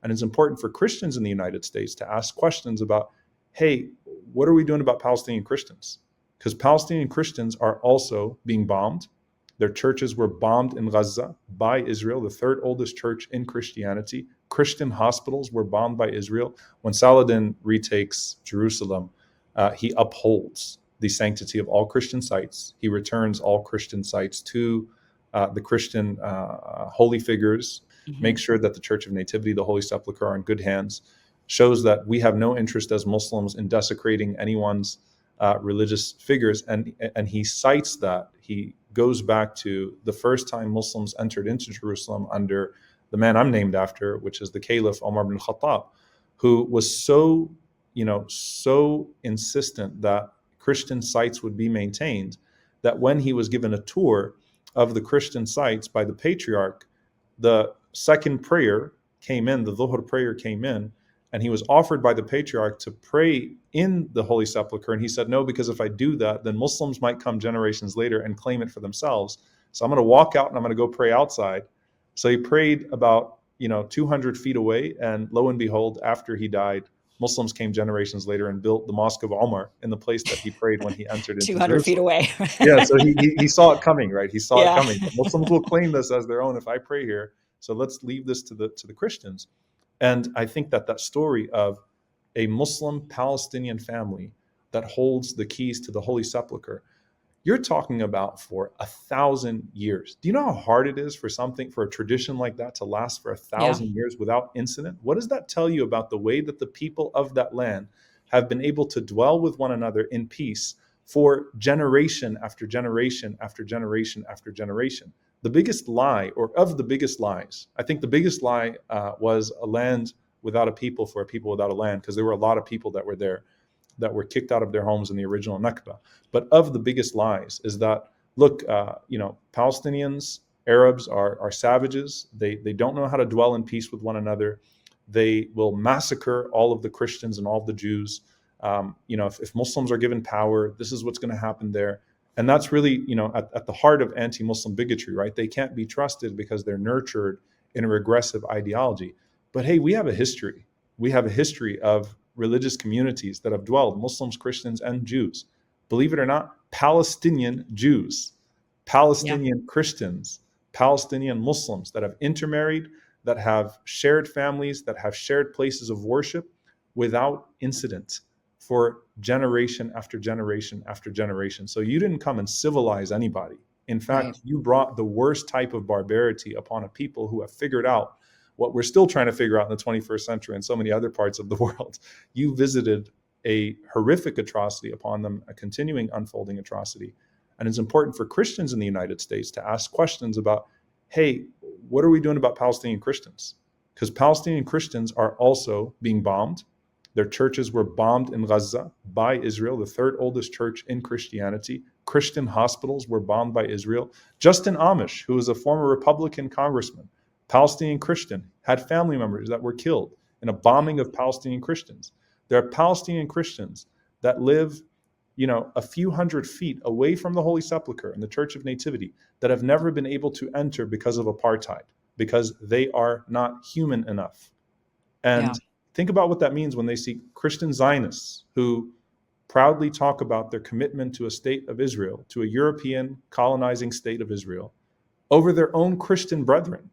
And it's important for Christians in the United States to ask questions about, hey, what are we doing about Palestinian Christians? Because Palestinian Christians are also being bombed. Their churches were bombed in Gaza by Israel, the third oldest church in Christianity. Christian hospitals were bombed by Israel. When Saladin retakes Jerusalem, he upholds the sanctity of all Christian sites. He returns all Christian sites to the Christian holy figures, Mhm. makes sure that the Church of Nativity, the Holy Sepulchre, are in good hands, shows that we have no interest as Muslims in desecrating anyone's religious figures. And he cites that. He goes back to the first time Muslims entered into Jerusalem under the man I'm named after, which is the Caliph Omar ibn Khattab, who was so insistent that Christian sites would be maintained that when he was given a tour of the Christian sites by the patriarch, the second prayer came in, the Dhuhr prayer came in, and he was offered by the patriarch to pray in the Holy Sepulchre. And he said, no, because if I do that, then Muslims might come generations later and claim it for themselves. So I'm going to walk out and I'm going to go pray outside. So he prayed about 200 feet away, and lo and behold, after he died, Muslims came generations later and built the Mosque of Omar in the place that he prayed when he entered into 200 feet Jerusalem. away. Yeah, so he saw it coming, right? He saw it Yeah. coming. Muslims will claim this as their own if I pray here. So let's leave this to the Christians. And I think that story of a Muslim Palestinian family that holds the keys to the Holy Sepulchre, you're talking about for 1,000 years. Do you know how hard it is for a tradition like that to last for Yeah. 1,000 years without incident? What does that tell you about the way that the people of that land have been able to dwell with one another in peace for generation after generation after generation after generation? The biggest lie, or of the biggest lies, I think the biggest lie was a land without a people for a people without a land, because there were a lot of people that were there that were kicked out of their homes in the original Nakba. But of the biggest lies is that, look, Palestinians, Arabs are savages. They don't know how to dwell in peace with one another. They will massacre all of the Christians and all of the Jews. If Muslims are given power, this is what's going to happen there. And that's really, at the heart of anti-Muslim bigotry, right? They can't be trusted because they're nurtured in a regressive ideology. But hey, we have a history. We have a history of religious communities that have dwelled, Muslims, Christians, and Jews. Believe it or not, Palestinian Jews, Yeah. Palestinian Christians, Palestinian Muslims that have intermarried, that have shared families, that have shared places of worship without incident for generation after generation after generation. So you didn't come and civilize anybody. In Right. fact, you brought the worst type of barbarity upon a people who have figured out what we're still trying to figure out in the 21st century and so many other parts of the world. You visited a horrific atrocity upon them, a continuing unfolding atrocity. And it's important for Christians in the United States to ask questions about, hey, what are we doing about Palestinian Christians? Because Palestinian Christians are also being bombed. Their churches were bombed in Gaza by Israel, the third oldest church in Christianity. Christian hospitals were bombed by Israel. Justin Amish, who was a former Republican congressman, Palestinian Christian, had family members that were killed in a bombing of Palestinian Christians. There are Palestinian Christians that live, a few hundred feet away from the Holy Sepulchre and the Church of Nativity that have never been able to enter because of apartheid, because they are not human enough. Yeah. And think about what that means when they see Christian Zionists who proudly talk about their commitment to a state of Israel, to a European colonizing state of Israel, over their own Christian brethren.